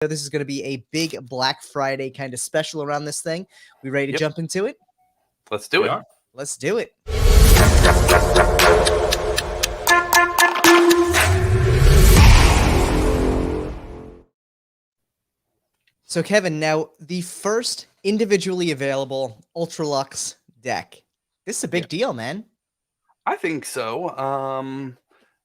This is going to be a big Black Friday kind of special around this thing. We ready to Yep. jump into it? Let's do it. Let's do it. So, Kevin, now the first individually available Ultra Luxe deck. This is a big deal, man. I think so.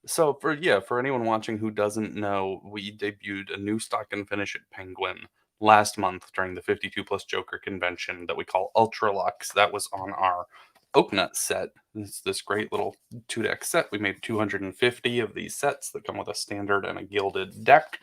So for anyone watching who doesn't know, we debuted a new stock and finish at Penguin last month during the 52 plus Joker convention that we call Ultra Luxe. That was on our Oaknut set. This great little 2-deck set. We made 250 of these sets that come with a standard and a gilded deck.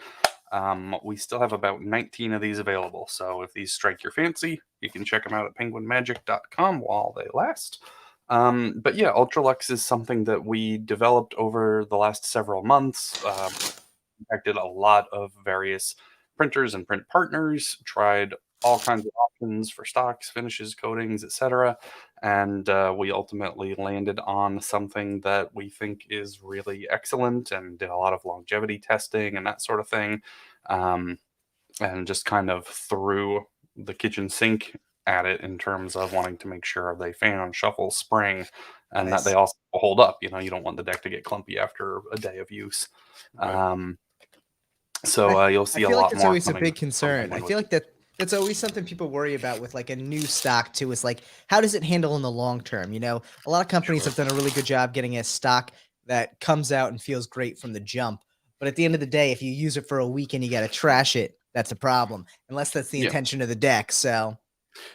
We still have about 19 of these available. So if these strike your fancy, you can check them out at penguinmagic.com while they last. But yeah, Ultra Luxe is something that we developed over the last several months. Contacted a lot of various printers and print partners, tried all kinds of options for stocks, finishes, coatings, etc. And we ultimately landed on something that we think is really excellent and did a lot of longevity testing and that sort of thing. And just kind of threw the kitchen sink at it in terms of wanting to make sure they fan, shuffle, spring, and that they also hold up. You don't want the deck to get clumpy after a day of use. Right. You'll see I feel a lot like it's more always a big concern. I feel like that's always something people worry about with like a new stock too, is like, how does it handle in the long term? A lot of companies have done a really good job getting a stock that comes out and feels great from the jump. But at the end of the day, if you use it for a week and you got to trash it, that's a problem, unless that's the intention of the deck. So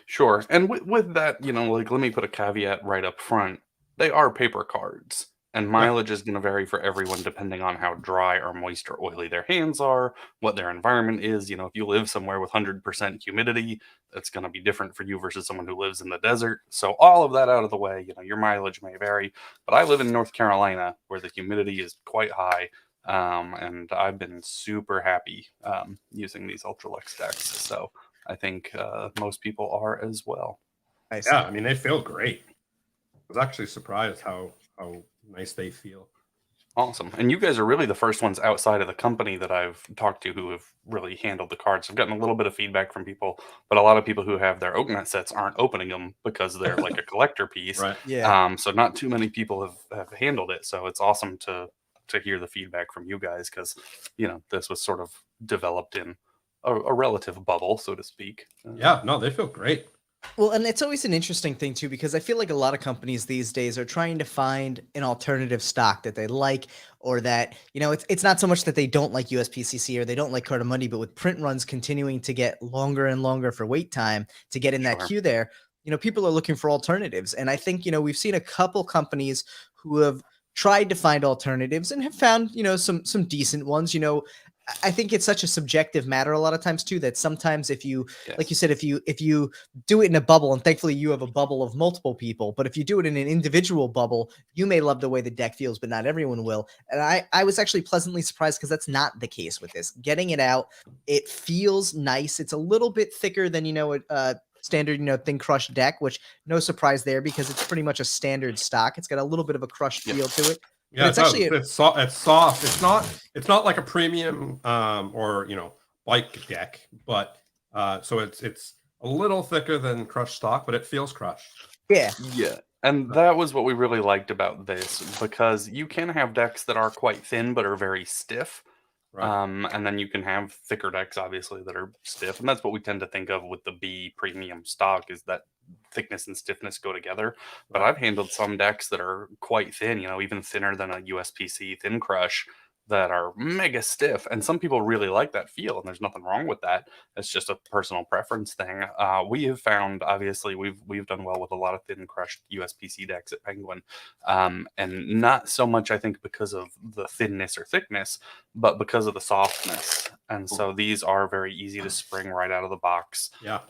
sure. And with that, let me put a caveat right up front. They are paper cards. And mileage is going to vary for everyone depending on how dry or moist or oily their hands are, what their environment is. If you live somewhere with 100% humidity, that's going to be different for you versus someone who lives in the desert. So all of that out of the way, your mileage may vary. But I live in North Carolina where the humidity is quite high. And I've been super happy using these Ultra Luxe decks. So I think most people are as well. Yeah, I mean, they feel great. I was actually surprised how nice they feel. Awesome. And you guys are really the first ones outside of the company that I've talked to who have really handled the cards. I've gotten a little bit of feedback from people, but a lot of people who have their Oaknut sets aren't opening them because they're like a collector piece. Right. Yeah. So not too many people have handled it. So it's awesome to hear the feedback from you guys because, this was sort of developed in a relative bubble, so to speak. Yeah, no, they feel great. Well, and it's always an interesting thing too, because I feel like a lot of companies these days are trying to find an alternative stock that they like, or that, it's not so much that they don't like USPCC or they don't like Cardamundi, but with print runs continuing to get longer and longer for wait time to get in that queue there, people are looking for alternatives. And I think, we've seen a couple companies who have tried to find alternatives and have found, some decent ones. I think it's such a subjective matter a lot of times too, that sometimes if you, like you said, if you do it in a bubble, and thankfully you have a bubble of multiple people, but if you do it in an individual bubble, you may love the way the deck feels, but not everyone will. And I was actually pleasantly surprised because that's not the case with this. Getting it out, it feels nice. It's a little bit thicker than, standard, thin crushed deck, which no surprise there because it's pretty much a standard stock. It's got a little bit of a crushed feel to it. Yeah, it's actually it's soft. It's not like a premium or bike deck, but so it's a little thicker than crushed stock, but it feels crushed. Yeah. And that was what we really liked about this, because you can have decks that are quite thin but are very stiff. Right. And then you can have thicker decks, obviously, that are stiff. And that's what we tend to think of with the B premium stock, is that thickness and stiffness go together. But I've handled some decks that are quite thin, even thinner than a USPC Thin Crush, that are mega stiff. And some people really like that feel, and there's nothing wrong with that. It's just a personal preference thing. We have found, obviously, we've done well with a lot of thin crushed USPC decks at Penguin. And not so much, I think, because of the thinness or thickness, but because of the softness. And so these are very easy to spring right out of the box. Yeah.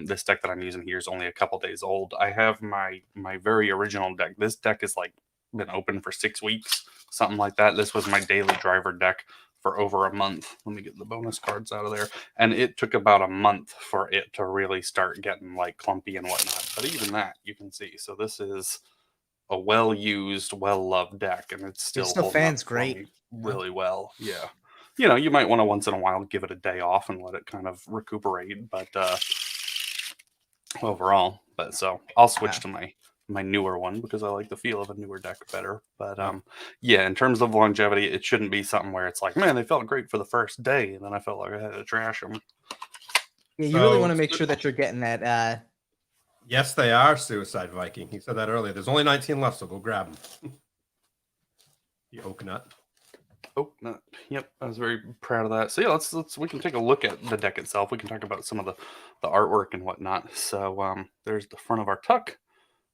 This deck that I'm using here is only a couple days old. I have my very original deck. This deck is like been open for 6 weeks, something like that. This was my daily driver deck for over a month. Let me get the bonus cards out of there. And it took about a month for it to really start getting like clumpy and whatnot. But even that, you can see. So this is a well-used, well-loved deck, and it's still holding fans up for great. me really well. Yeah. you might want to once in a while give it a day off and let it kind of recuperate. But overall, so I'll switch to my newer one because I like the feel of a newer deck better. But yeah, in terms of longevity, it shouldn't be something where it's like, man, they felt great for the first day, and then I felt like I had to trash them. Yeah, you really want to make sure that you're getting that. Yes, they are, Suicide Viking. He said that earlier. There's only 19 left, so go grab them. The oak nut. Oak nut. Yep, I was very proud of that. So yeah, we can take a look at the deck itself. We can talk about some of the artwork and whatnot. So there's the front of our tuck.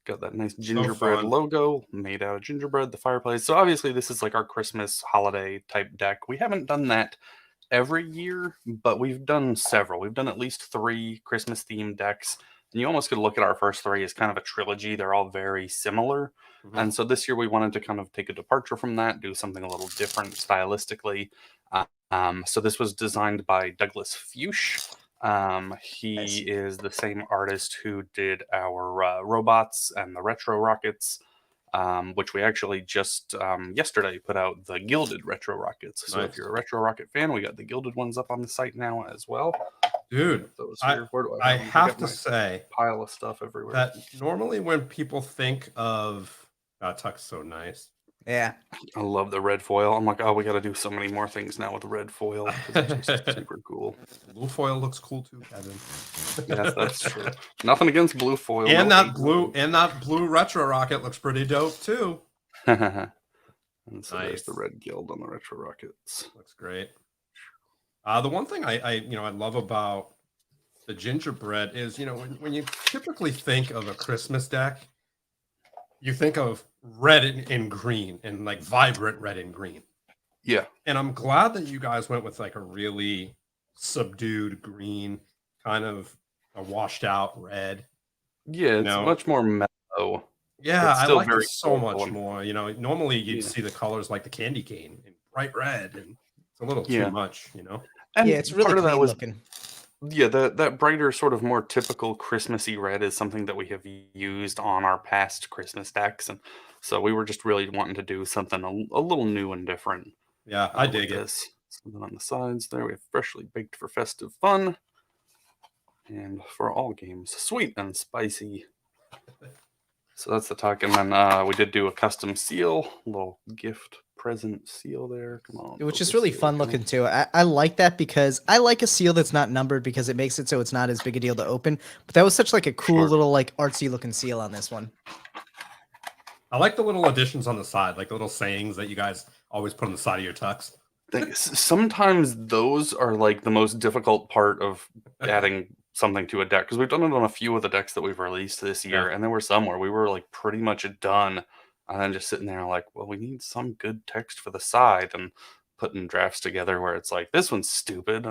Got that nice gingerbread logo made out of gingerbread, the fireplace. So obviously this is like our Christmas holiday type deck. We haven't done that every year, but we've done several. We've done at least 3 Christmas themed decks. And you almost could look at our first 3 as kind of a trilogy. They're all very similar. Mm-hmm. And so this year we wanted to kind of take a departure from that, do something a little different stylistically. So this was designed by Douglas Fuchs. He is the same artist who did our robots and the retro rockets, which we actually just yesterday put out the gilded retro rockets. So if you're a retro rocket fan, we got the gilded ones up on the site now as well. Dude, I have to say, pile of stuff everywhere. That normally when people think of Tuck's so nice. Yeah, I love the red foil. I'm like, oh, we got to do so many more things now with the red foil. It's just super cool. Blue foil looks cool too, Kevin. Yes, that's true. Nothing against blue foil. And that blue retro rocket looks pretty dope too. And so there's the red gild on the retro rockets. Looks great. The one thing I love about the gingerbread is, when you typically think of a Christmas deck, you think of red and green and like vibrant red and green. Yeah. And I'm glad that you guys went with like a really subdued green, kind of a washed out red. Yeah, it's much more mellow. Yeah, I like it so much more. Normally you'd see the colors like the candy cane and bright red, and it's a little too much, And it's really part of that was looking. Yeah, that brighter, sort of more typical Christmassy red is something that we have used on our past Christmas decks, and so we were just really wanting to do something a little new and different. Yeah, I dig it. Something on the sides there. We have freshly baked for festive fun, and for all games, sweet and spicy. So that's the tuck, and then we did do a custom seal, little gift present seal there. Come on, which is really fun looking too. I like that because I like a seal that's not numbered because it makes it so it's not as big a deal to open. But that was such like a cool little like artsy looking seal on this one. I like the little additions on the side, like the little sayings that you guys always put on the side of your tucks. Sometimes those are like the most difficult part of adding something to a deck, because we've done it on a few of the decks that we've released this year, and there were some where we were like pretty much done. And then just sitting there like, well, we need some good text for the side, and putting drafts together where it's like, this one's stupid.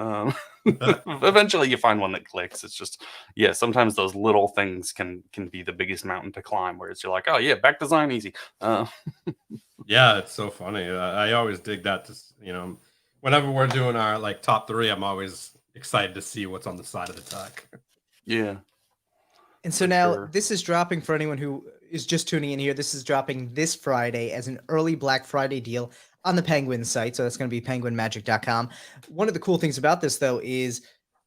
Eventually you find one that clicks. It's just, sometimes those little things can be the biggest mountain to climb, where it's you're like, oh yeah, back design easy. Yeah, it's so funny. I always dig that. Whenever we're doing our like top 3, I'm always excited to see what's on the side of the tuck. Yeah. And so now this is dropping for anyone who is just tuning in here. This is dropping this Friday as an early Black Friday deal on the Penguin site. So that's going to be penguinmagic.com. One of the cool things about this, though, is,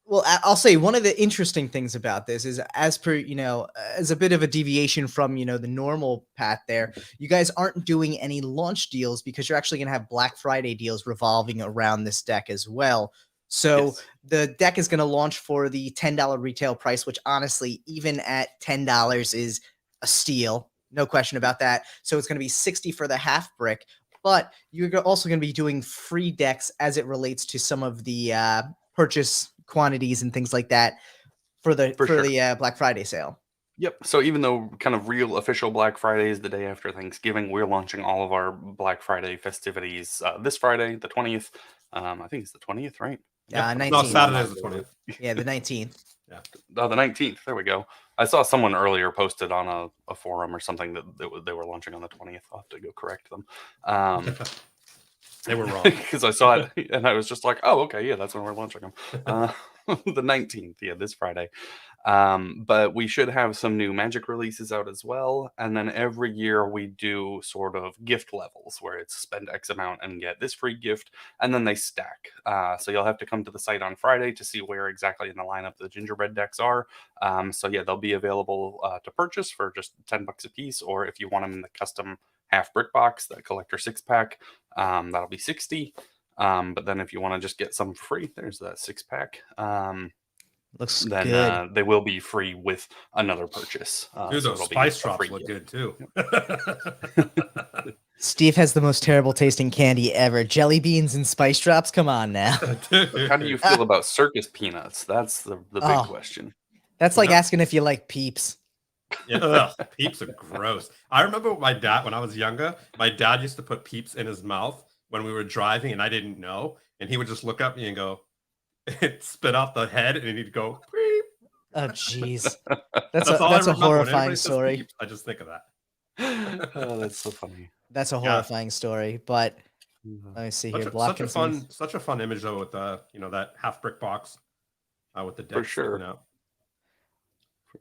well, I'll say one of the interesting things about this is, as per, as a bit of a deviation from, the normal path there, you guys aren't doing any launch deals because you're actually going to have Black Friday deals revolving around this deck as well. So the deck is going to launch for the $10 retail price, which honestly, even at $10 is a steal. No question about that. So it's going to be $60 for the half brick, but you're also going to be doing free decks as it relates to some of the purchase quantities and things like that for the Black Friday sale. Yep. So even though kind of real official Black Friday is the day after Thanksgiving, we're launching all of our Black Friday festivities this Friday, the 20th. I think it's the 20th, right? Yeah, 19th. No, Saturday is the 20th. Yeah, the 19th. Yeah. Oh, the 19th. There we go. I saw someone earlier posted on a forum or something that they were launching on the 20th. I'll have to go correct them. They were wrong. Because I saw it and I was just like, oh, okay, yeah, that's when we're launching them. the 19th, yeah, this Friday. But we should have some new Magic releases out as well. And then every year we do sort of gift levels where it's spend X amount and get this free gift, and then they stack. So you'll have to come to the site on Friday to see where exactly in the lineup the gingerbread decks are. So yeah, they'll be available to purchase for just $10 a piece, or if you want them in the custom half brick box, that collector 6-pack, that'll be 60. But then if you want to just get some for free, there's that 6-pack. Looks Then good. they will be free with another purchase. Dude, so those it'll be spice a drops free look gift. good too. Steve has the most terrible tasting candy ever. Jelly beans and spice drops. Come on now. How do you feel about circus peanuts? That's the big Oh. question. That's like Yeah. asking if you like Peeps. Yeah, ugh, Peeps are gross. I remember my dad, when I was younger, my dad used to put Peeps in his mouth when we were driving, and I didn't know. And he would just look at me and go, spit out the head, and he'd go, Peep. Oh, jeez. That's That's all I a remember. When horrifying anybody says story. Peeps, I just think of that. Oh, that's so funny. That's a Yeah. horrifying story. But let me see here. Such a fun image though, with that half brick box with the deck sure. sticking out.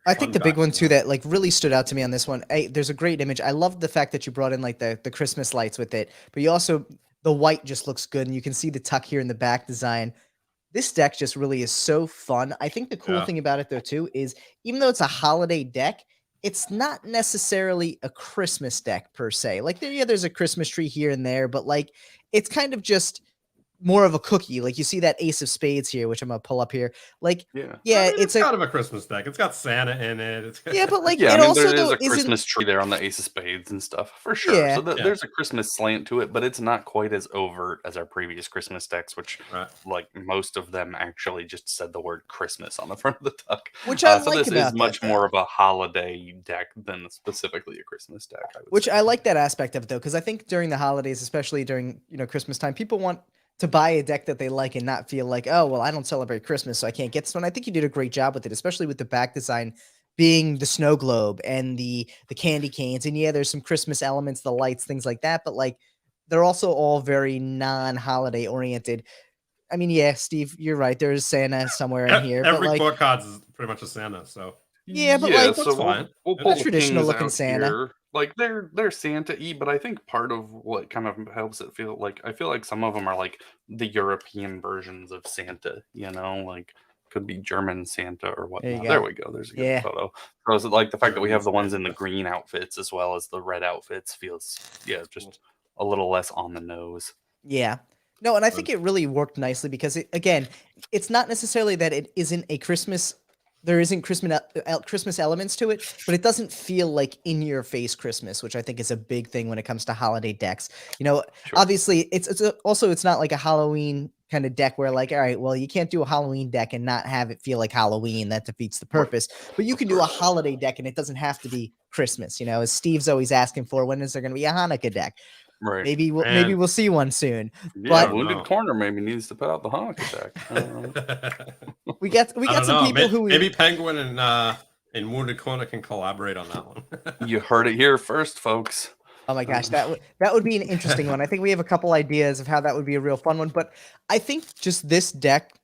I think the Fun big one fact, too yeah. that like really stood out to me on this one. There's a great image. I love the fact that you brought in like the Christmas lights with it, but you also the white just looks good, and you can see the tuck here in the back design. This deck just really is so fun. I think the cool Yeah. thing about it though too is even though it's a holiday deck, it's not necessarily a Christmas deck per se. Like there's a Christmas tree here and there, but like it's kind of just more of a cookie. Like you see that Ace of Spades here, which I'm gonna pull up here. Like, Yeah. yeah, I mean, it's kind of a Christmas deck. It's got Santa in it. yeah, but like Yeah, it I mean, also there is though a isn't Christmas tree there on the Ace of Spades and stuff, for sure. Yeah. So Yeah. there's a Christmas slant to it, but it's not quite as overt as our previous Christmas decks, which, Right. like, most of them actually just said the word Christmas on the front of the tuck. Which I So like this about is much that, more though. of a holiday deck than specifically a Christmas deck, I would Which say. I like that aspect of it though, because I think during the holidays, especially during Christmas time, people want to buy a deck that they like and not feel like, oh well, I don't celebrate Christmas, so I can't get this one. I think you did a great job with it, especially with the back design being the snow globe and the candy canes. And yeah, there's some Christmas elements, the lights, things like that, but like they're also all very non-holiday oriented. I mean, yeah, Steve, you're right. There's Santa somewhere in here, but Every like, book cards is pretty much a Santa. So yeah, but Yeah, like, so Looks fine. we'll A pull the traditional kings looking out Santa. here. Like they're Santa-y, but I think part of what kind of helps it feel like, I feel like some of them are like the European versions of Santa, like could be German Santa or There you whatnot. go. There we go. There's a good Yeah. photo. So is it like the fact that we have the German ones in the green outfits as well as the red outfits feels, just a little less on the nose. Yeah. No, and I think it really worked nicely because again, it's not necessarily that it isn't a Christmas. There isn't Christmas elements to it, but it doesn't feel like in your face Christmas, which I think is a big thing when it comes to holiday decks. Sure. Obviously, it's not like a Halloween kind of deck where like, all right, well, you can't do a Halloween deck and not have it feel like Halloween. That defeats the purpose. But you can do a holiday deck and it doesn't have to be Christmas. As Steve's always asking for, when is there going to be a Hanukkah deck? Right. Maybe we'll see one soon. Yeah, But Wounded Corner maybe needs to put out the Hanukkah deck. we got some people maybe Penguin and Wounded Corner can collaborate on that one. You heard it here first, folks. Oh my gosh, that would be an interesting one. I think we have a couple ideas of how that would be a real fun one, but I think just this deck,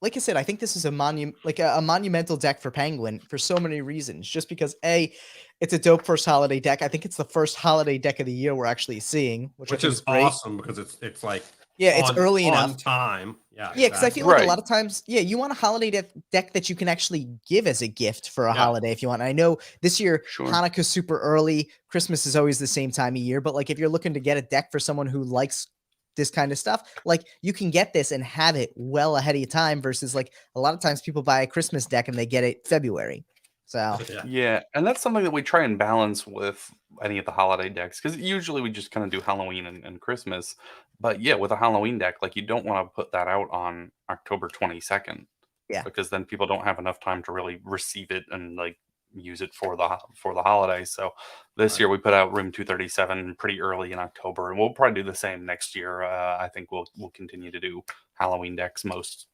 like I said, I think this is a monumental deck for Penguin for so many reasons. Just because it's a dope first holiday deck. I think it's the first holiday deck of the year we're actually seeing, which is great. Awesome because it's like it's early on enough time. Yeah, because I feel like a lot of times, you want a holiday deck that you can actually give as a gift for a holiday if you want. And I know this year Hanukkah's super early. Christmas is always the same time of year, but like if you're looking to get a deck for someone who likes this kind of stuff, like you can get this and have it well ahead of time versus like a lot of times people buy a Christmas deck and they get it February. So yeah, and that's something that we try and balance with any of the holiday decks, because usually we just kind of do Halloween and Christmas. But yeah, with a Halloween deck, like you don't want to put that out on October 22nd. Yeah. Because then people don't have enough time to really receive it and like use it for the holidays. So this year we put out Room 237 pretty early in October, and we'll probably do the same next year. I think we'll continue to do Halloween decks most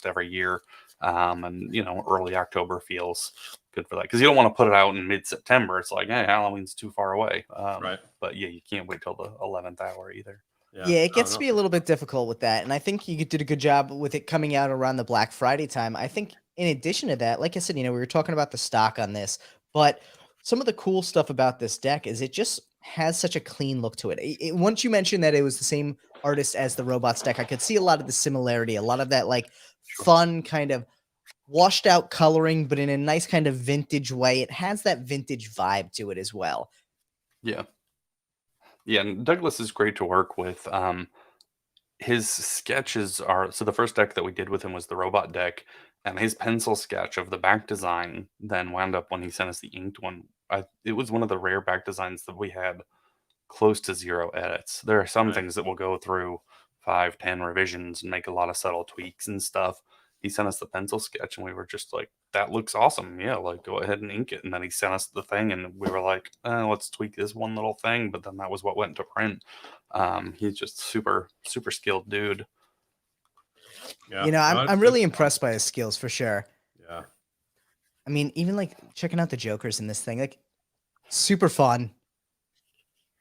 every year, and early October feels good for that, because you don't want to put it out in mid-September. It's like, hey, Halloween's too far away. Right. But yeah, you can't wait till the 11th hour either. Yeah, it Oh, gets to no, be a for little sure. bit difficult with that, and I think you did a good job with it coming out around the Black Friday time. I think in addition to that, like I said, we were talking about the stock on this, but some of the cool stuff about this deck is it just has such a clean look to it. Once you mentioned that it was the same artist as the robots deck, I could see a lot of the similarity, a lot of that like Sure. fun kind of washed out coloring, but in a nice kind of vintage way. It has that vintage vibe to it as well. Yeah. Yeah, and Douglas is great to work with. His sketches are so the first deck that we did with him was the robot deck, and his pencil sketch of the back design then wound up when he sent us the inked one. It was one of the rare back designs that we had close to zero edits. There are some Right. things that will go through 5, 10 revisions and make a lot of subtle tweaks and stuff. He sent us the pencil sketch and we were just like, that looks awesome. Yeah, like go ahead and ink it. And then he sent us the thing and we were like, let's tweak this one little thing. But then that was what went to print. He's just super, super skilled dude. Yeah. I'm No, I'm it's really fun. impressed by his skills for sure. Yeah. I mean, even like checking out the Jokers in this thing, like super fun,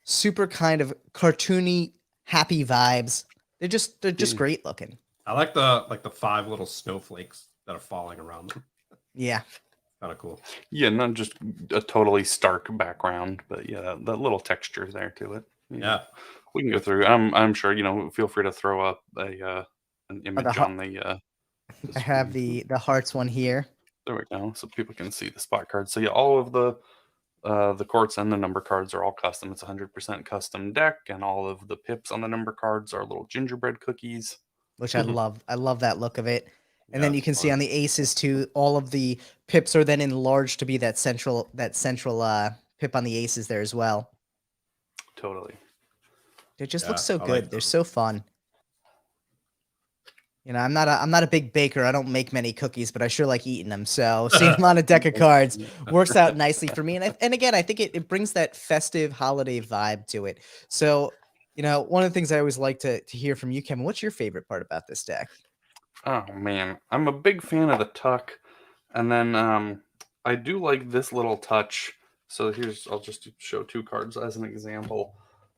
super kind of cartoony, happy vibes. They're just Yeah. great looking. I like the 5 little snowflakes that are falling around them. Yeah. Kind of cool. Yeah, not just a totally stark background, but yeah, that little texture there to it. Yeah. We can go through. I'm sure feel free to throw up an Oh, image on the I have screen. the hearts one here. There we go, so people can see the spot cards. So yeah, all of the courts and the number cards are all custom. It's 100% custom deck, and all of the pips on the number cards are little gingerbread cookies. Which I love. I love that look of it. And Yeah, then you it's can see fun. on the aces too, all of the pips are then enlarged to be that central pip on the aces there as well. Totally. They just look Yeah, so I like good. They're those. so fun. I'm not a big baker. I don't make many cookies, but I sure like eating them. So seeing them on a deck of cards works out nicely for me. And again, I think it brings that festive holiday vibe to it. So, one of the things I always like to hear from you, Kevin, what's your favorite part about this deck? Oh man, I'm a big fan of the tuck, and then I do like this little touch. So I'll just show 2 cards as an example.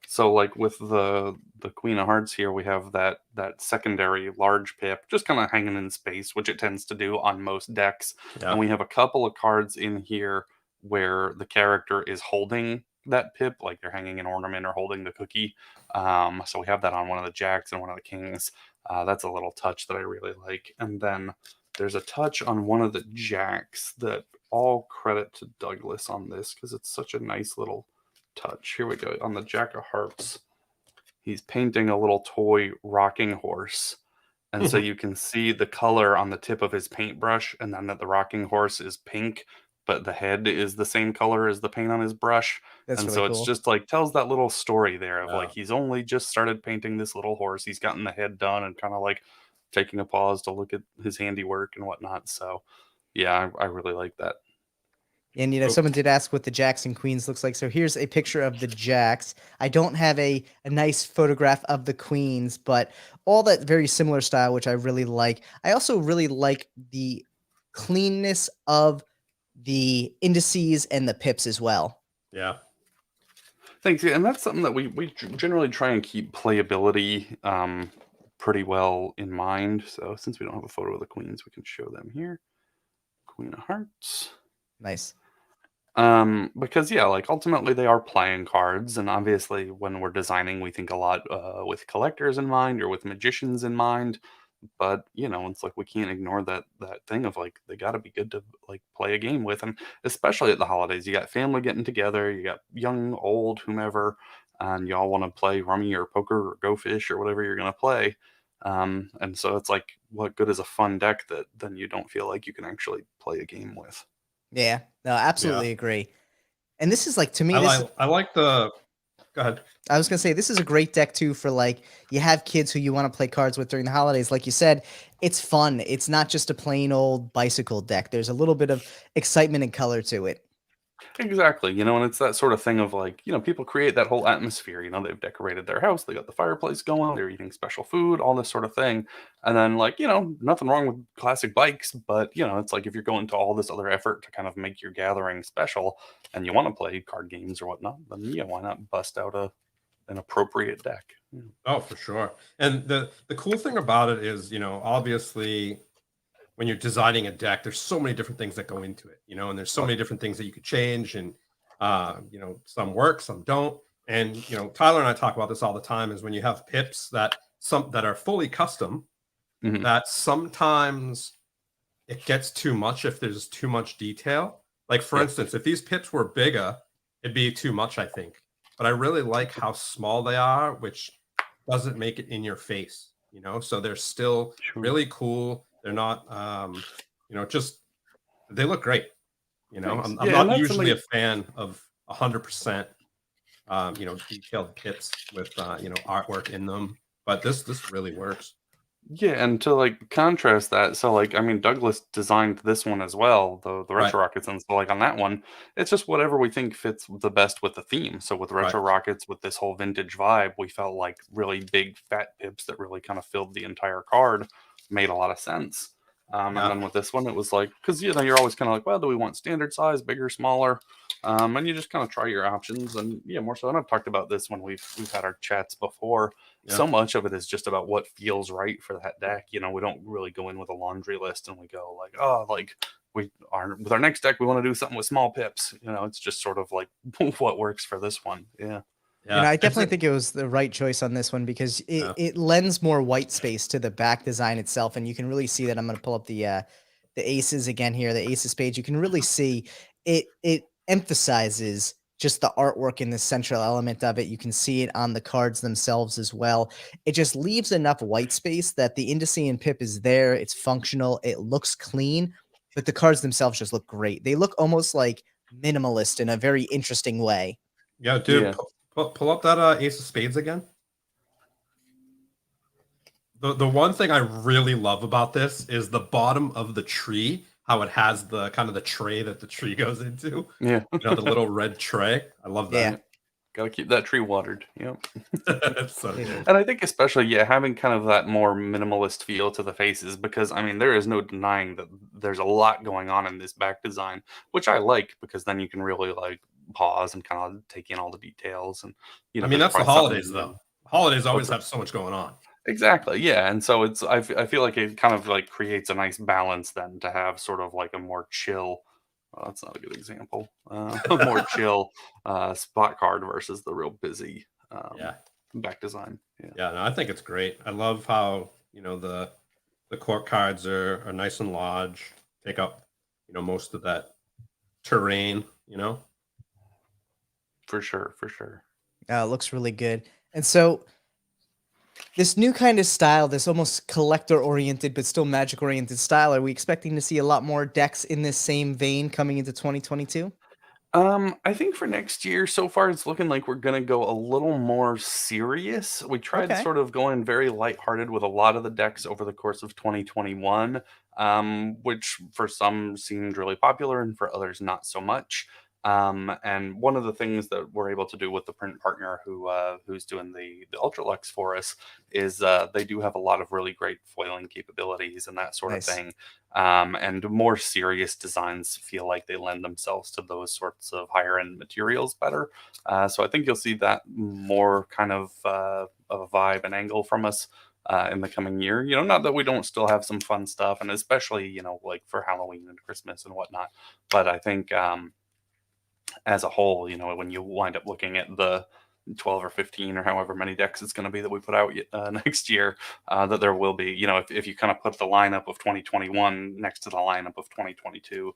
So like with the Queen of Hearts here, we have that secondary large pip just kind of hanging in space, which it tends to do on most decks. And Yeah. we have a couple of cards in here where the character is holding that pip, like they're hanging an ornament or holding the cookie. So we have that on one of the jacks and one of the kings. That's a little touch that I really like. And then there's a touch on one of the jacks that all credit to Douglas on this because it's such a nice little touch. Here we go. On the Jack of Hearts, he's painting a little toy rocking horse. And so you can see the color on the tip of his paintbrush, and then that the rocking horse is pink, but the head is the same color as the paint on his brush. That's And really so it's cool. just like tells that little story there of Yeah. like he's only just started painting this little horse. He's gotten the head done and kind of like taking a pause to look at his handiwork and whatnot. So yeah, I really like that. And Oh, someone did ask what the jacks and queens looks like. So here's a picture of the jacks. I don't have a nice photograph of the queens, but all that very similar style, which I really like. I also really like the cleanness of the indices and the pips as well. yeah. Thanks. Yeah, and that's something that we generally try and keep playability pretty well in mind. So since we don't have a photo of the queens, we can show them here. Queen of Hearts. Nice. Because yeah, like ultimately they are playing cards, and obviously when we're designing, we think a lot with collectors in mind or with magicians in mind. But it's like we can't ignore that thing of like they got to be good to like play a game with, and especially at the holidays, you got family getting together, you got young, old, whomever, and y'all want to play rummy or poker or go fish or whatever you're gonna play. And so it's like, what good is a fun deck that then you don't feel like you can actually play a game with? Yeah. No, Yeah. absolutely agree. And this is like to me, this I like the go ahead. I was gonna say this is a great deck too for like you have kids who you want to play cards with during the holidays. Like you said, it's fun. It's not just a plain old bicycle deck. There's a little bit of excitement and color to it. Exactly, and it's that sort of thing of like, people create that whole atmosphere. They've decorated their house, they got the fireplace going, they're eating special food, all this sort of thing. And then, like, nothing wrong with classic bikes, but, it's like if you're going to all this other effort to kind of make your gathering special and you want to play card games or whatnot, then yeah, why not bust out an appropriate deck? Oh, for sure. And the cool thing about it is, obviously when you're designing a deck, there's so many different things that go into it, and there's so Oh, many different things that you could change, and some work, some don't. And Tyler and I talk about this all the time, is when you have pips that are fully custom, mhm. that sometimes it gets too much if there's too much detail. Like, for Yeah, instance, if these pips were bigger, it'd be too much, I think. But I really like how small they are, which doesn't make it in your face, so they're still sure. really cool. They're not just they look great. Thanks. I'm Yeah, and not that's usually a something. fan of 100% detailed pips with artwork in them, but this really works. Yeah, and to like contrast that, so like I mean, Douglas designed this one as well, the Right, retro rockets, and so like on that one, it's just whatever we think fits the best with the theme. So with right. retro rockets, with this whole vintage vibe, we felt like really big fat pips that really kind of filled the entire card made a lot of sense. And Yeah, then with this one, it was like because you're always kind of like, well, do we want standard size, bigger, smaller? And you just kind of try your options, and yeah, more so. And I've talked about this when we've had our chats before. yeah. So much of it is just about what feels right for that deck. We don't really go in with a laundry list and we go like, oh, like we are with our next deck, we want to do something with small pips. It's just sort of like what works for this one. Yeah. Yeah, I it's definitely think it was the right choice on this one because it, yeah. it lends more white space to the back design itself, and you can really see that. I'm going to pull up the aces again here, the ace of spades. You can really see it emphasizes just the artwork in the central element of it. You can see it on the cards themselves as well. It just leaves enough white space that the Indocene pip is there. It's functional. It looks clean, but the cards themselves just look great. They look almost like minimalist in a very interesting way. Yeah, dude, Yeah. pull up that ace of spades again. The one thing I really love about this is the bottom of the tree, how it has the kind of the tray that the tree goes into. Yeah. The little red tray. I love Yeah. Yeah. Got to keep that tree watered. Yep. that. It's so Yeah. good. And I think especially, yeah, having kind of that more minimalist feel to the faces, because I mean, there is no denying that there's a lot going on in this back design, which I like because then you can really like pause and kind of take in all the details. And I mean, there's that's the probably something holidays, though. Holidays always what's have so much going on. exactly, yeah. And so I feel like it kind of like creates a nice balance then to have sort of like a more chill. Well, that's not a good example. A more chill spot card versus the real busy Yeah. back design. Yeah. Yeah, no, I think it's great. I love how, the court cards are nice and large, take up, most of that terrain. For sure, for sure. It looks really good. And so this new kind of style, this almost collector oriented but still magic oriented style, are we expecting to see a lot more decks in this same vein coming into 2022? I think for next year, so far it's looking like we're gonna go a little more serious. We tried Okay. sort of going very lighthearted with a lot of the decks over the course of 2021, which for some seemed really popular and for others not so much. And one of the things that we're able to do with the print partner who's doing the Ultralux for us is they do have a lot of really great foiling capabilities and that sort of Nice. thing. And more serious designs feel like they lend themselves to those sorts of higher end materials better. So I think you'll see that more kind of a vibe and angle from us in the coming year. Not that we don't still have some fun stuff, and especially like for Halloween and Christmas and whatnot. But I think as a whole, when you wind up looking at the 12 or 15 or however many decks it's going to be that we put out next year, that there will be, if you kind of put the lineup of 2021 next to the lineup of 2022,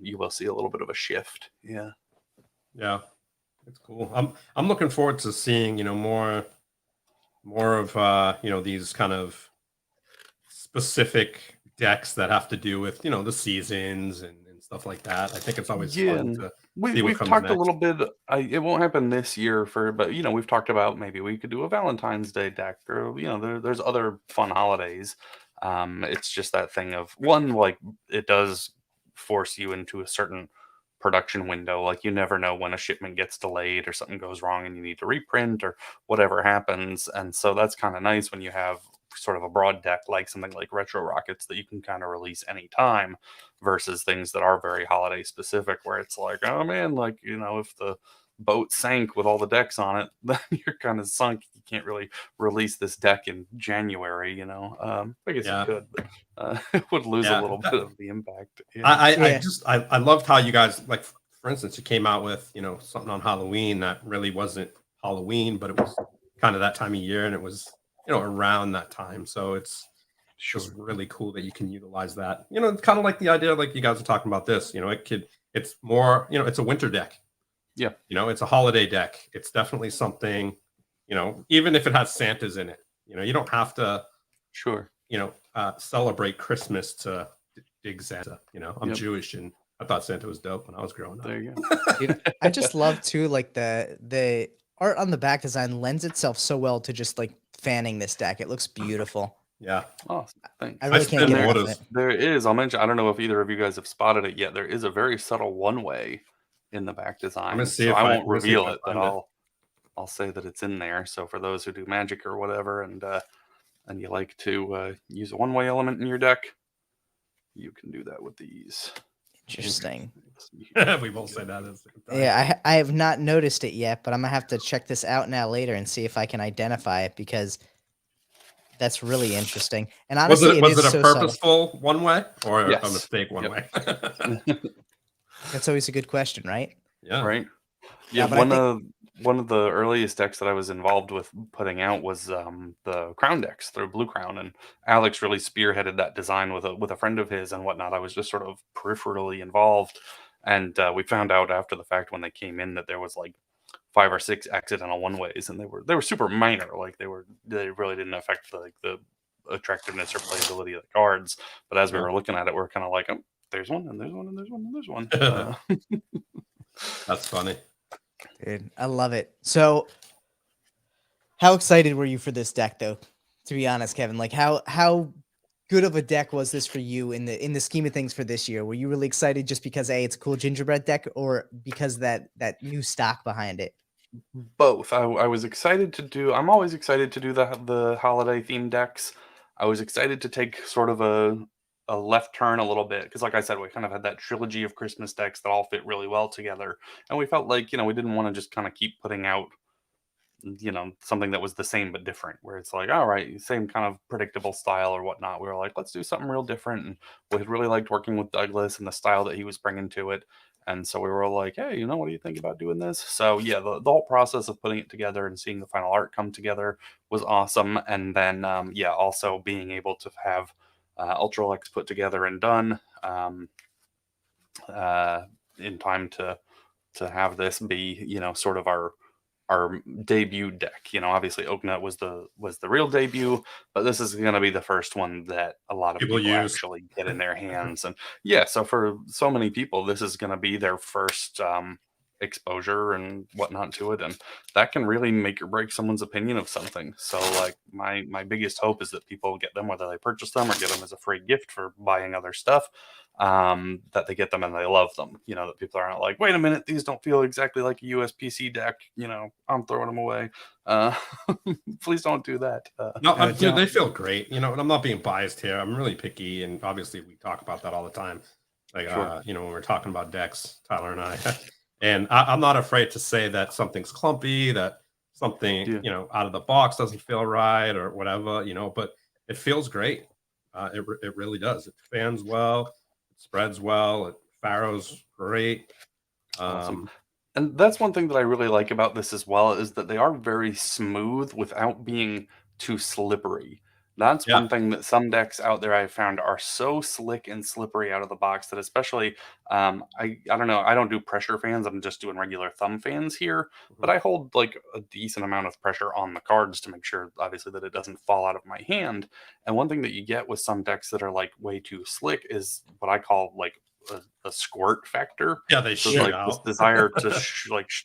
you will see a little bit of a shift. Yeah. Yeah, it's cool. I'm looking forward to seeing, more of these kind of specific decks that have to do with, the seasons and stuff like that. I think it's always Yeah, fun and to see what we've comes talked a next. little bit. It won't happen this year but we've talked about maybe we could do a Valentine's Day deck, or there's other fun holidays. It's just that thing of one, like it does force you into a certain production window. Like you never know when a shipment gets delayed or something goes wrong and you need to reprint or whatever happens. And so that's kind of nice when you have sort of a broad deck like something like Retro Rockets that you can kind of release anytime versus things that are very holiday specific where it's like, oh man, like if boat sank with all the decks on it, then you're kind of sunk. You can't really release this deck in January, I guess you Yeah. could, but it would lose a Yeah. little bit of the impact. Yeah. I loved how you guys, like, for instance, you came out with, something on Halloween that really wasn't Halloween, but it was kind of that time of year, and it was, around that time. So it's just really cool that you can utilize that. It's kind of like the idea, like you guys are talking about this, it's more, it's a winter deck. Yeah. It's a holiday deck. It's definitely something, even if it has Santas in it, you don't have to, Sure. celebrate Christmas to dig Santa. I'm Yep. Jewish, and I thought Santa was dope when I was growing up. There you go. Dude, I just love too, like the art on the back design lends itself so well to just like fanning this deck. It looks beautiful. Yeah. Awesome. Thanks. I really can't spend get enough of orders. it. There is, I'll mention, I don't know if either of you guys have spotted it yet. There is a very subtle one-way in the back design. I'm gonna see so if I I- won't I'm gonna see if reveal I it, but find it. I'll say that it's in there. So for those who do magic or whatever, and you like to use a one-way element in your deck, you can do that with these. Interesting. We both say that at the same time. Yeah, I have not noticed it yet, but I'm gonna have to check this out now later and see if I can identify it, because that's really interesting. And honestly, Was it is a so subtle. purposeful one way or a Yes. mistake one way? That's always a good question, right? Yeah. Right. Yeah, Yeah, but I one of the earliest decks that I was involved with putting out was the Crown decks through Blue Crown, and Alex really spearheaded that design with a friend of his and whatnot. I was just sort of peripherally involved, and we found out after the fact when they came in that there was like 5 or 6 accidental one ways, and they were super minor. Like they really didn't affect the attractiveness or playability of the cards. But as we were looking at it, we're kind of like, oh, there's one, and there's one, and there's one, and there's one. That's funny. Dude, I love it. So, how excited were you for this deck, though? To be honest, Kevin, like how good of a deck was this for you in the scheme of things for this year? Were you really excited just because it's a cool gingerbread deck, or because that new stock behind it? Both. I was excited to do. I'm always excited to do the holiday themed decks. I was excited to take sort of a left turn a little bit because, like I said, we kind of had that trilogy of Christmas decks that all fit really well together, and we felt like we didn't want to just kind of keep putting out something that was the same but different, where it's like, all right, same kind of predictable style or whatnot. We were like, let's do something real different, and we had really liked working with Douglas and the style that he was bringing to it. And so we were like, hey, what do you think about doing this? So yeah, the whole process of putting it together and seeing the final art come together was awesome. And then yeah, also being able to have Ultralex put together and done in time to have this be sort of our debut deck. Obviously Oaknut was the real debut, but this is going to be the first one that a lot of People people use. actually get in their hands. And yeah, so for so many people, this is going to be their first exposure and whatnot to it, and that can really make or break someone's opinion of something. So like my biggest hope is that people get them, whether they purchase them or get them as a free gift for buying other stuff, that they get them and they love them. That people aren't like, wait a minute, these don't feel exactly like a USPC deck, I'm throwing them away. Please don't do that. No, they feel great. And I'm not being biased here. I'm really picky, and obviously we talk about that all the time. Like, Sure. when we're talking about decks, Tyler and I, and I'm not afraid to say that something's clumpy, that something, Yeah. out of the box doesn't feel right or whatever, but it feels great. It really does. It fans well, it spreads well, it farrows great. Awesome. And that's one thing that I really like about this as well, is that they are very smooth without being too slippery. That's Yeah. one thing that some decks out there I've found are so slick and slippery out of the box that, especially I don't know, I don't do pressure fans, I'm just doing regular thumb fans here, but I hold like a decent amount of pressure on the cards to make sure obviously that it doesn't fall out of my hand. And one thing that you get with some decks that are like way too slick is what I call like a squirt factor. Yeah, they So shoot like out. this desire to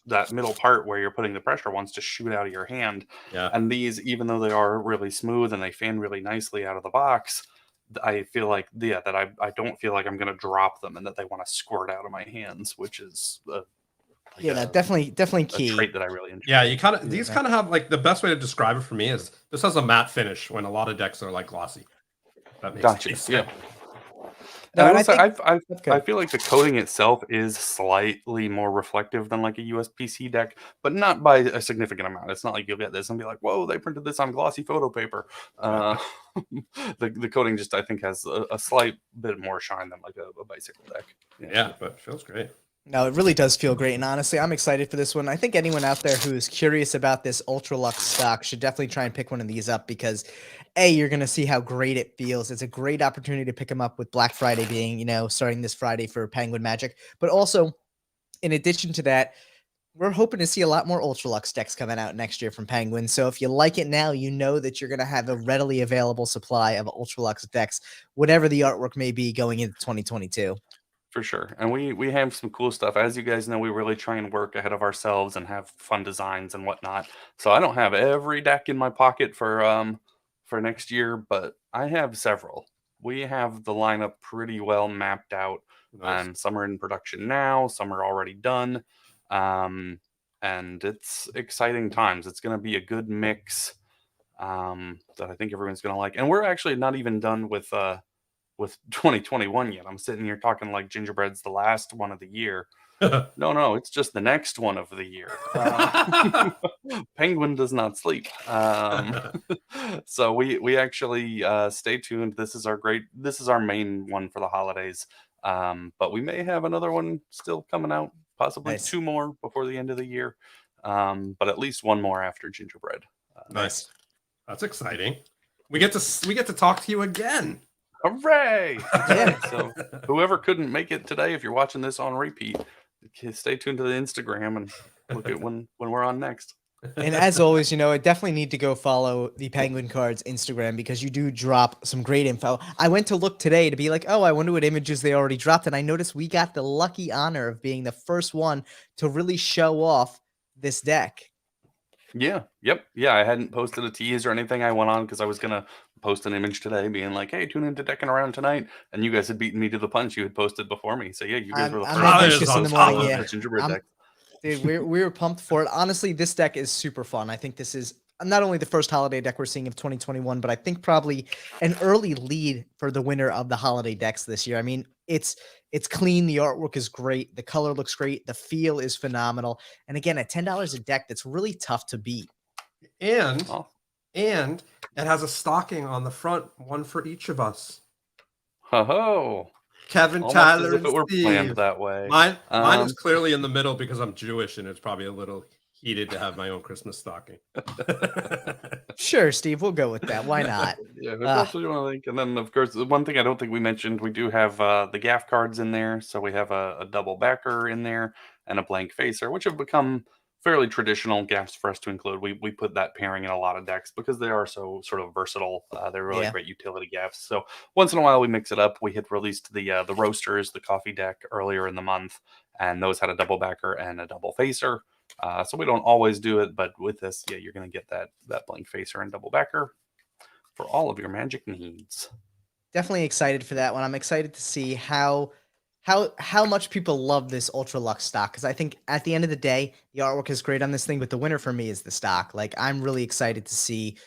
that middle part where you're putting the pressure wants to shoot out of your hand. Yeah. And these, even though they are really smooth and they fan really nicely out of the box, I feel like that I don't feel like I'm going to drop them and that they want to squirt out of my hands, which is Definitely a key. trait that I really enjoy. Yeah, these kind of have, like, the best way to describe it for me is this has a matte finish when a lot of decks are like glossy. That makes Gotcha. sense. Yeah. No, And I and will I say, think I that's I good. feel like the coating itself is slightly more reflective than like a USPC deck, but not by a significant amount. It's not like you'll get this and be like, "Whoa, they printed this on glossy photo paper." Uh, the coating just I think has a slight bit more shine than like a bicycle deck. Yeah, but it feels great. No, it really does feel great, and honestly, I'm excited for this one. I think anyone out there who is curious about this Ultra Lux stock should definitely try and pick one of these up because, A, you're going to see how great it feels. It's a great opportunity to pick them up with Black Friday being, starting this Friday for Penguin Magic. But also, in addition to that, we're hoping to see a lot more Ultra Lux decks coming out next year from Penguin. So if you like it now, you know that you're going to have a readily available supply of Ultra Lux decks, whatever the artwork may be going into 2022. For sure. And we have some cool stuff. As you guys know, we really try and work ahead of ourselves and have fun designs and whatnot. So I don't have every deck in my pocket for next year, but I have several. We have the lineup pretty well mapped out, Nice. and some are in production now, some are already done. Um, and it's exciting times. It's going to be a good mix that I think everyone's going to like. And we're actually not even done with 2021 yet. I'm sitting here talking like Gingerbread's the last one of the year. No, it's just the next one of the year. Penguin does not sleep. So we actually stay tuned. This is our main one for the holidays. But we may have another one still coming out, possibly Nice. 2 more before the end of the year. But at least 1 more after Gingerbread. Nice. That's exciting. We get to talk to you again. Hooray! Yeah. So whoever couldn't make it today, if you're watching this on repeat, stay tuned to the Instagram and look at when we're on next. And as always, I definitely need to go follow the Penguin Cards Instagram because you do drop some great info. I went to look today to be like, oh, I wonder what images they already dropped. And I noticed we got the lucky honor of being the first one to really show off this deck. Yeah, yep, yeah. I hadn't posted a tease or anything. I went on because I was gonna post an image today, being like, "Hey, tune into Deckin Around tonight," and you guys had beaten me to the punch. You had posted before me, so yeah, you guys were the I'm first. that ambitious is in the on top morning. of Yeah. The Gingerbread I'm- deck. Dude, we were pumped for it. Honestly, this deck is super fun. I think this is not only the first holiday deck we're seeing of 2021, but I think probably an early lead for the winner of the holiday decks this year. I mean, it's clean. The artwork is great. The color looks great. The feel is phenomenal. And again, at $10 a deck, that's really tough to beat. And Oh, it has a stocking on the front, one for each of us. ho! Kevin, Almost Tyler, as if and it were planned Steve. that way. Mine is clearly in the middle because I'm Jewish and it's probably a little heated to have my own Christmas stocking. Sure, Steve, we'll go with that. Why not? Yeah, that's what you want to think. And then, of course, the one thing I don't think we mentioned, we do have the gaff cards in there. So we have a double backer in there and a blank facer, which have become fairly traditional gaffs for us to include. We put that pairing in a lot of decks because they are so sort of versatile. They're really Yeah. great utility gaffs. So once in a while we mix it up. We had released the roasters, the coffee deck earlier in the month, and those had a double backer and a double facer. So we don't always do it, but with this, yeah, you're going to get that blank facer and double backer for all of your magic needs. Definitely excited for that one. I'm excited to see how much people love this Ultra Lux stock because I think at the end of the day, the artwork is great on this thing, but the winner for me is the stock. Like I'm really excited to see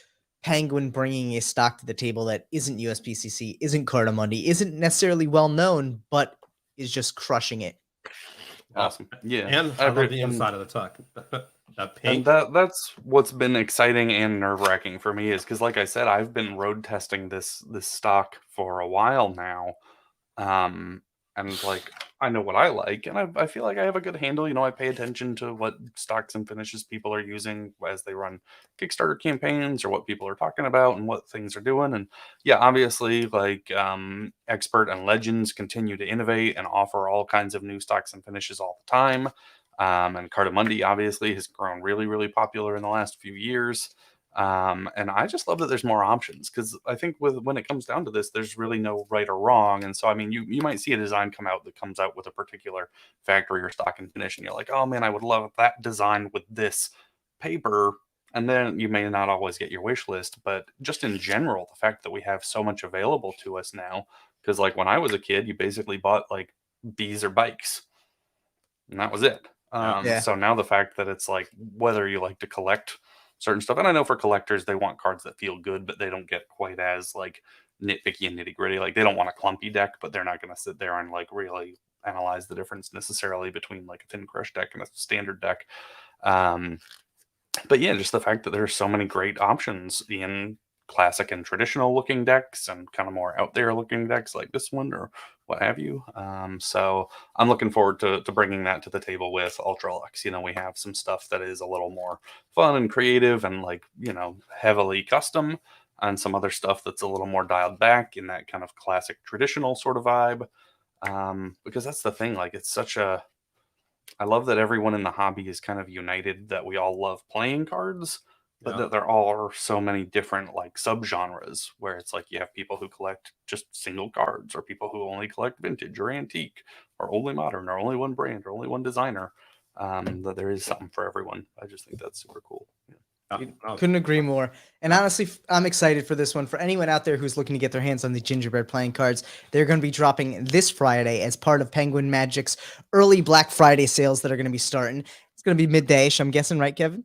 Penguin bringing a stock to the table that isn't USPCC, isn't Cardamundi, isn't necessarily well known, but is just crushing it. Awesome. Yeah. And I love the inside of the tuck. That pink. And that's what's been exciting and nerve-wracking for me is because, like I said, I've been road testing this stock for a while now. And like I know what I like, and I feel like I have a good handle. I pay attention to what stocks and finishes people are using as they run Kickstarter campaigns or what people are talking about and what things are doing. And yeah, obviously, like Expert and Legends continue to innovate and offer all kinds of new stocks and finishes all the time. And Cardamundi obviously has grown really, really popular in the last few years. And I just love that there's more options because I think when it comes down to this, there's really no right or wrong. And so, I mean, you might see a design come out that comes out with a particular factory or stock and finish, and you're like, oh man, I would love that design with this paper. And then you may not always get your wish list, but just in general, the fact that we have so much available to us now, because like when I was a kid, you basically bought like bees or bikes, and that was it. Yeah. So now the fact that it's like whether you like to collect certain stuff, and I know for collectors they want cards that feel good, but they don't get quite as like nitpicky and nitty gritty. Like they don't want a clumpy deck, but they're not going to sit there and like really analyze the difference necessarily between like a thin crush deck and a standard deck. But yeah, just the fact that there's so many great options in classic and traditional looking decks and kind of more out there looking decks like this one or what have you. So I'm looking forward to bringing that to the table with Ultralux. You know, we have some stuff that is a little more fun and creative and like, you know, heavily custom, and some other stuff that's a little more dialed back in that kind of classic traditional sort of vibe. Because that's the thing, like it's such a, I love that everyone in the hobby is kind of united, that we all love playing cards, but Yeah. that there are so many different like subgenres where it's like you have people who collect just single cards, or people who only collect vintage or antique, or only modern, or only one brand, or only one designer. That there is something for everyone. I just think that's super cool. Yeah. Couldn't agree more. And honestly, I'm excited for this one. For anyone out there who's looking to get their hands on the Gingerbread Playing Cards, they're going to be dropping this Friday as part of Penguin Magic's early Black Friday sales that are going to be starting. It's going to be midday-ish, I'm guessing, right, Kevin?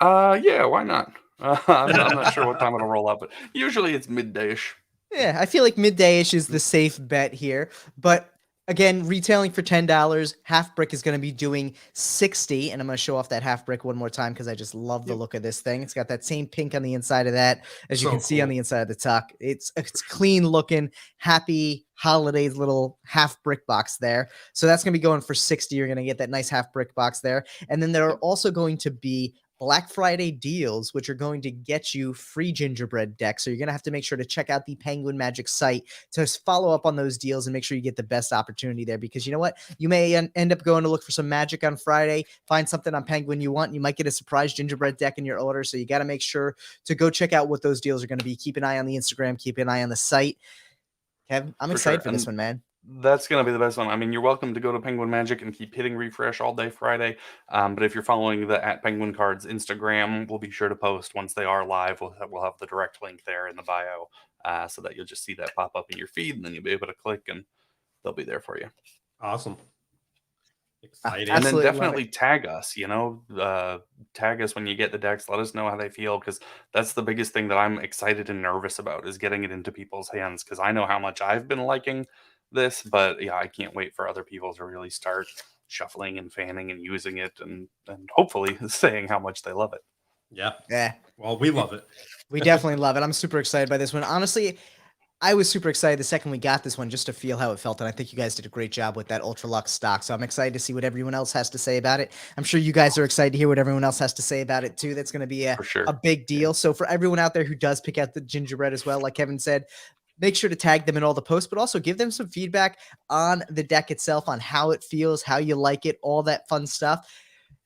Yeah, why not? I'm not sure what time it'll roll out, but usually it's midday-ish. Yeah, I feel like midday-ish is the safe bet here. But again, retailing for $10, Half Brick is going to be doing $60, and I'm going to show off that Half Brick one more time because I just love the look of this thing. It's got that same pink on the inside of that, as you So can see on cool. the inside of the tuck. It's clean looking, happy holidays little Half Brick box there. So that's going to be going for $60. You're going to get that nice Half Brick box there. And then there are also going to be Black Friday deals, which are going to get you free gingerbread decks. So you're going to have to make sure to check out the Penguin Magic site to follow up on those deals and make sure you get the best opportunity there. Because you know what? You may end up going to look for some magic on Friday, find something on Penguin you want. You might get a surprise gingerbread deck in your order. So you got to make sure to go check out what those deals are going to be. Keep an eye on the Instagram, keep an eye on the site. Kevin, I'm For excited sure. for this And one, man. that's going to be the best one. I mean, you're welcome to go to Penguin Magic and keep hitting refresh all day Friday. But if you're following the @Penguin Cards Instagram, we'll be sure to post once they are live. We'll have the direct link there in the bio, so that you'll just see that pop up in your feed, and then you'll be able to click, and they'll be there for you. Awesome. Exciting. And then Absolutely love definitely it. tag us, you know, tag us when you get the decks. Let us know how they feel, because that's the biggest thing that I'm excited and nervous about, is getting it into people's hands, because I know how much I've been liking this, but yeah, I can't wait for other people to really start shuffling and fanning and using it, and hopefully saying how much they love it. Yeah. Yeah, Well, we love it. we definitely love it. I'm super excited by this one. Honestly, I was super excited the second we got this one just to feel how it felt, and I think you guys did a great job with that Ultralux stock, so I'm excited to see what everyone else has to say about it. I'm sure you guys are excited to hear what everyone else has to say about it, too. That's going to be For sure. a big deal. So for everyone out there who does pick out the gingerbread as well, like Kevin said, make sure to tag them in all the posts, but also give them some feedback on the deck itself, on how it feels, how you like it, all that fun stuff.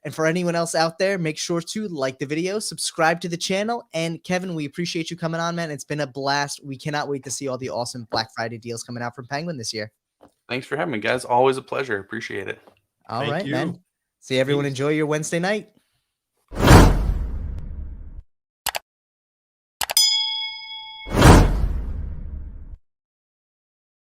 And for anyone else out there, make sure to like the video, subscribe to the channel. And Kevin, we appreciate you coming on, man. It's been a blast. We cannot wait to see all the awesome Black Friday deals coming out from Penguin this year. Thanks for having me, guys. Always a pleasure. Appreciate it. All Thank right, you. man. See everyone. Peace. Enjoy your Wednesday night.